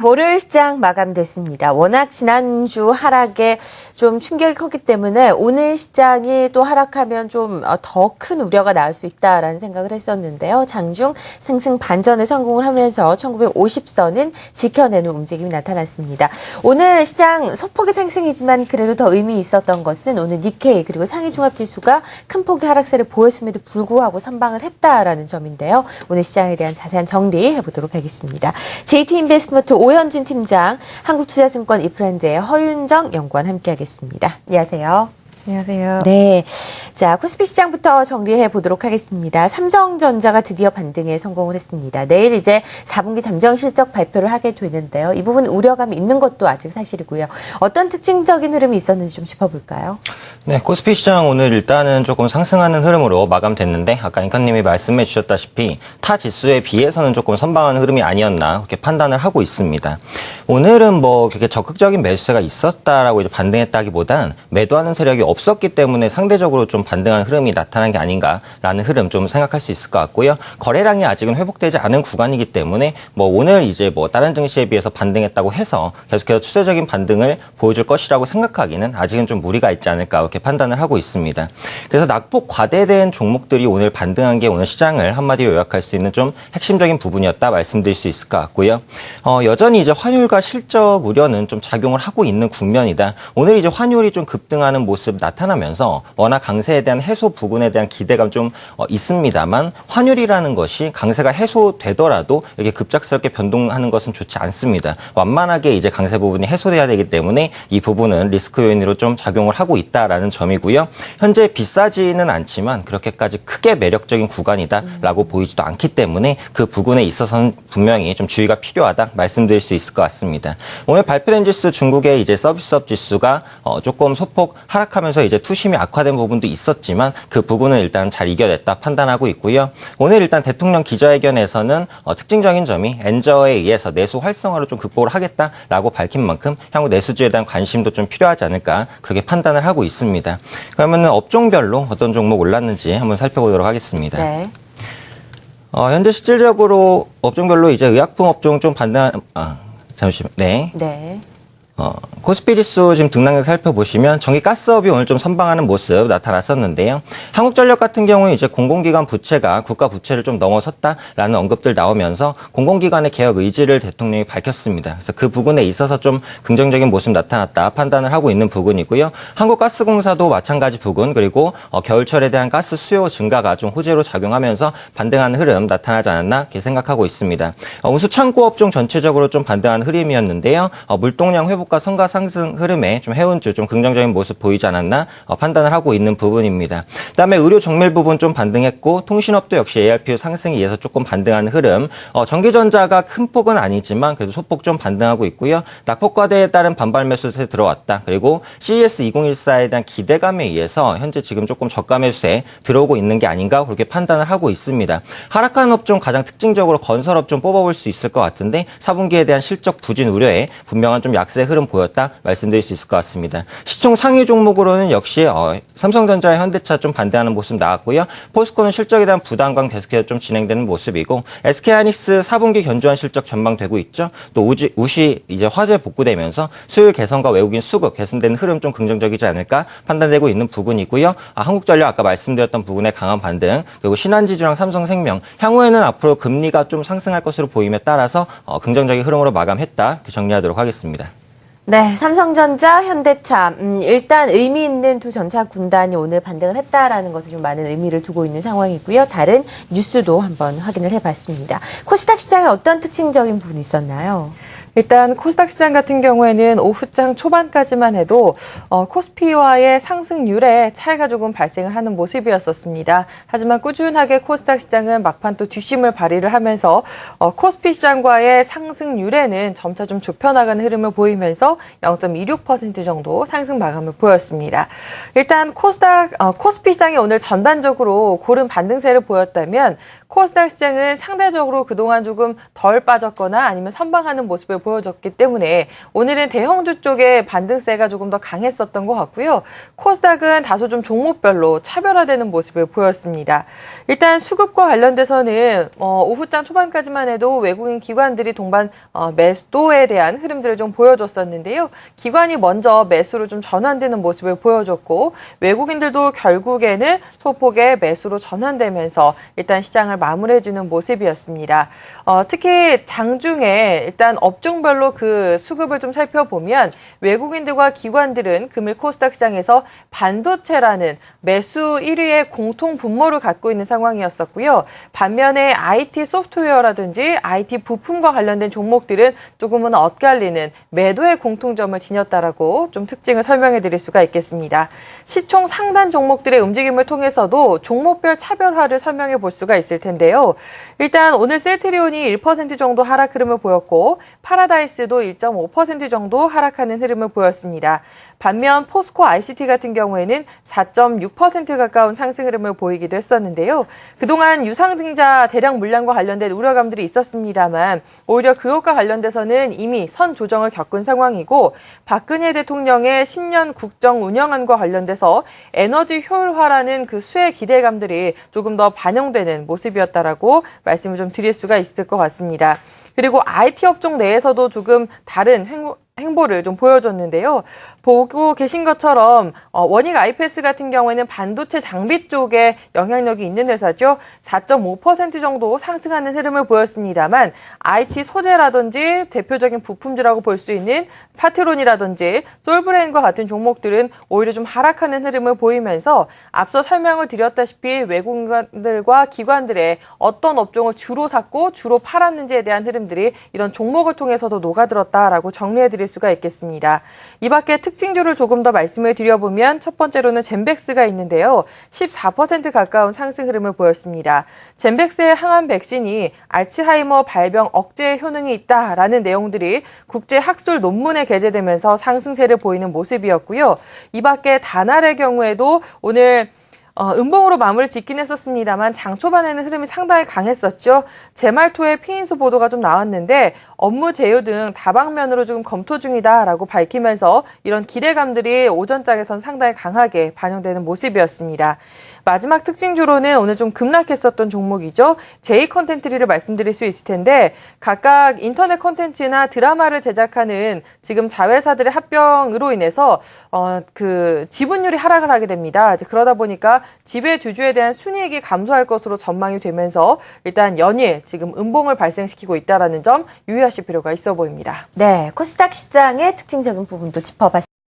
월요일 시장 마감됐습니다. 워낙 지난주 하락에 좀 충격이 컸기 때문에 오늘 시장이 또 하락하면 좀 더 큰 우려가 나올 수 있다라는 생각을 했었는데요. 장중 상승 반전에 성공을 하면서 1950선은 지켜내는 움직임이 나타났습니다. 오늘 시장 소폭의 상승이지만 그래도 더 의미 있었던 것은 오늘 니케이 그리고 상위 종합지수가 큰 폭의 하락세를 보였음에도 불구하고 선방을 했다라는 점인데요. 오늘 시장에 대한 자세한 정리해보도록 하겠습니다. JT인베스트먼트 오현진 팀장, 한국투자증권 이프랜드의 허윤정 연구원 함께하겠습니다. 안녕하세요. 안녕하세요. 네, 자 코스피 시장부터 정리해 보도록 하겠습니다. 삼성전자가 드디어 반등에 성공을 했습니다. 내일 이제 4분기 잠정 실적 발표를 하게 되는데요. 이 부분 우려감이 있는 것도 아직 사실이고요. 어떤 특징적인 흐름이 있었는지 좀 짚어볼까요? 네, 코스피 시장 오늘 일단은 조금 상승하는 흐름으로 마감됐는데 아까 앵커님이 말씀해 주셨다시피 타 지수에 비해서는 조금 선방하는 흐름이 아니었나 그렇게 판단을 하고 있습니다. 오늘은 뭐 그렇게 적극적인 매수세가 있었다라고 이제 반등했다기보단 매도하는 세력이 없었기 때문에 상대적으로 좀 반등한 흐름이 나타난 게 아닌가라는 흐름 좀 생각할 수 있을 것 같고요. 거래량이 아직은 회복되지 않은 구간이기 때문에 뭐 오늘 이제 뭐 다른 증시에 비해서 반등했다고 해서 계속해서 추세적인 반등을 보여줄 것이라고 생각하기는 아직은 좀 무리가 있지 않을까 이렇게 판단을 하고 있습니다. 그래서 낙폭 과대된 종목들이 오늘 반등한 게 오늘 시장을 한마디로 요약할 수 있는 좀 핵심적인 부분이었다 말씀드릴 수 있을 것 같고요. 여전히 이제 환율과 실적 우려는 좀 작용을 하고 있는 국면이다. 오늘 이제 환율이 좀 급등하는 모습 나타나면서 워낙 강세에 대한 해소 부분에 대한 기대감 좀 있습니다만 환율이라는 것이 강세가 해소되더라도 이렇게 급작스럽게 변동하는 것은 좋지 않습니다. 완만하게 이제 강세 부분이 해소돼야 되기 때문에 이 부분은 리스크 요인으로 좀 작용을 하고 있다라는 점이고요. 현재 비싸지는 않지만 그렇게까지 크게 매력적인 구간이다라고 보이지도 않기 때문에 그 부분에 있어서는 분명히 좀 주의가 필요하다 말씀드릴 수 있을 것 같습니다. 오늘 발표된 지수 중국의 이제 서비스업 지수가 조금 소폭 하락하면서 이제 투심이 악화된 부분도 있었지만 그 부분은 일단 잘 이겨냈다 판단하고 있고요. 오늘 일단 대통령 기자회견에서는 특징적인 점이 엔저에 의해서 내수 활성화로 좀 극복을 하겠다라고 밝힌 만큼 향후 내수주에 대한 관심도 좀 필요하지 않을까 그렇게 판단을 하고 있습니다. 그러면은 업종별로 어떤 종목 올랐는지 한번 살펴보도록 하겠습니다. 네. 현재 실질적으로 업종별로 이제 의약품 업종 좀 반등한 잠시만. 네. 네. 코스피 지수 지금 등락을 살펴보시면 전기 가스업이 오늘 좀 선방하는 모습 나타났었는데요. 한국전력 같은 경우는 이제 공공기관 부채가 국가 부채를 좀 넘어섰다라는 언급들 나오면서 공공기관의 개혁 의지를 대통령이 밝혔습니다. 그래서 그 부분에 있어서 좀 긍정적인 모습 나타났다 판단을 하고 있는 부분이고요. 한국가스공사도 마찬가지 부분 그리고 겨울철에 대한 가스 수요 증가가 좀 호재로 작용하면서 반등하는 흐름 나타나지 않았나 이렇게 생각하고 있습니다. 운수창고 업종 전체적으로 좀 반등하는 흐름이었는데요. 물동량 회복 과 성과 상승 흐름에 좀 해운주 좀 긍정적인 모습 보이지 않았나 판단을 하고 있는 부분입니다. 그다음에 의료 정밀 부분 좀 반등했고 통신업도 역시 ARPU 상승에 의해서 조금 반등하는 흐름. 전기전자가 큰 폭은 아니지만 그래도 소폭 좀 반등하고 있고요. 낙폭 과대에 따른 반발 매수세 들어왔다. 그리고 CES 2014에 대한 기대감에 의해서 현재 지금 조금 저가 매수세 들어오고 있는 게 아닌가 그렇게 판단을 하고 있습니다. 하락하는 업종 가장 특징적으로 건설업 좀 뽑아볼 수 있을 것 같은데 4분기에 대한 실적 부진 우려에 분명한 좀 약세 흐름 보였다 말씀드릴 수 있을 것 같습니다. 시총 상위 종목으로는 역시 삼성전자와 현대차 좀 반대하는 모습 나왔고요. 포스코는 실적에 대한 부담감 계속해서 좀 진행되는 모습이고 SK하이닉스 4분기 견조한 실적 전망되고 있죠. 또 우시 이제 화재 복구되면서 수율 개선과 외국인 수급 개선되는 흐름 좀 긍정적이지 않을까 판단되고 있는 부분이고요. 한국전력 아까 말씀드렸던 부분의 강한 반등 그리고 신한지주랑 삼성생명 향후에는 앞으로 금리가 좀 상승할 것으로 보임에 따라서 긍정적인 흐름으로 마감했다 정리하도록 하겠습니다. 네, 삼성전자, 현대차. 일단 의미 있는 두 전차 군단이 오늘 반등을 했다라는 것을 좀 많은 의미를 두고 있는 상황이고요. 다른 뉴스도 한번 확인을 해봤습니다. 코스닥 시장에 어떤 특징적인 부분이 있었나요? 일단 코스닥 시장 같은 경우에는 오후장 초반까지만 해도 코스피와의 상승률에 차이가 조금 발생을 하는 모습이었었습니다. 하지만 꾸준하게 코스닥 시장은 막판 또 뒷심을 발휘를 하면서 코스피 시장과의 상승률에는 점차 좀 좁혀나가는 흐름을 보이면서 0.26% 정도 상승 마감을 보였습니다. 일단 코스피 시장이 오늘 전반적으로 고른 반등세를 보였다면 코스닥 시장은 상대적으로 그동안 조금 덜 빠졌거나 아니면 선방하는 모습을 보여줬기 때문에 오늘은 대형주 쪽에 반등세가 조금 더 강했었던 것 같고요. 코스닥은 다소 좀 종목별로 차별화되는 모습을 보였습니다. 일단 수급과 관련돼서는 오후장 초반까지만 해도 외국인 기관들이 동반 매수도에 대한 흐름들을 좀 보여줬었는데요. 기관이 먼저 매수로 좀 전환되는 모습을 보여줬고 외국인들도 결국에는 소폭의 매수로 전환되면서 일단 시장을 마무리해주는 모습이었습니다. 특히 장중에 일단 업종별로 그 수급을 좀 살펴보면 외국인들과 기관들은 금일 코스닥 시장에서 반도체라는 매수 1위의 공통 분모를 갖고 있는 상황이었었고요. 반면에 IT 소프트웨어라든지 IT 부품과 관련된 종목들은 조금은 엇갈리는 매도의 공통점을 지녔다라고 좀 특징을 설명해 드릴 수가 있겠습니다. 시총 상단 종목들의 움직임을 통해서도 종목별 차별화를 설명해 볼 수가 있을 텐데요. 일단 오늘 셀트리온이 1% 정도 하락 흐름을 보였고 파라다이스도 1.5% 정도 하락하는 흐름을 보였습니다. 반면 포스코 ICT 같은 경우에는 4.6% 가까운 상승 흐름을 보이기도 했었는데요. 그동안 유상증자 대량 물량과 관련된 우려감들이 있었습니다만 오히려 그것과 관련돼서는 이미 선 조정을 겪은 상황이고 박근혜 대통령의 신년 국정 운영안과 관련돼서 에너지 효율화라는 그 수혜 기대감들이 조금 더 반영되는 모습이었다라고 말씀을 좀 드릴 수가 있을 것 같습니다. 그리고 IT 업종 내에서도 조금 다른 행보를 좀 보여줬는데요. 보고 계신 것처럼 원익 IPS 같은 경우에는 반도체 장비 쪽에 영향력이 있는 회사죠. 4.5% 정도 상승하는 흐름을 보였습니다만 IT 소재라든지 대표적인 부품주라고 볼 수 있는 파트론이라든지 솔브레인과 같은 종목들은 오히려 좀 하락하는 흐름을 보이면서 앞서 설명을 드렸다시피 외국인들과 기관들의 어떤 업종을 주로 샀고 주로 팔았는지에 대한 흐름들이 이런 종목을 통해서도 녹아들었다라고 정리해드릴 수가 있겠습니다. 이 밖에 특징주를 조금 더 말씀을 드려보면 첫 번째로는 젠백스가 있는데요. 14% 가까운 상승 흐름을 보였습니다. 젠백스의 항암 백신이 알츠하이머 발병 억제 효능이 있다라는 내용들이 국제 학술 논문에 게재되면서 상승세를 보이는 모습이었고요. 이 밖에 다날의 경우에도 오늘 음봉으로 마무리 짓긴 했었습니다만 장 초반에는 흐름이 상당히 강했었죠. 제말토의 피인수 보도가 좀 나왔는데 업무 제휴 등 다방면으로 지금 검토 중이다라고 밝히면서 이런 기대감들이 오전장에선 상당히 강하게 반영되는 모습이었습니다. 마지막 특징주로는 오늘 좀 급락했었던 종목이죠. J-컨텐트리를 말씀드릴 수 있을 텐데 각각 인터넷 콘텐츠나 드라마를 제작하는 지금 자회사들의 합병으로 인해서 그 지분율이 하락을 하게 됩니다. 이제 그러다 보니까 지배주주에 대한 순이익이 감소할 것으로 전망이 되면서 일단 연일 지금 음봉을 발생시키고 있다는 점 유의하실 필요가 있어 보입니다. 네, 코스닥 시장의 특징적인 부분도 짚어봤습니다.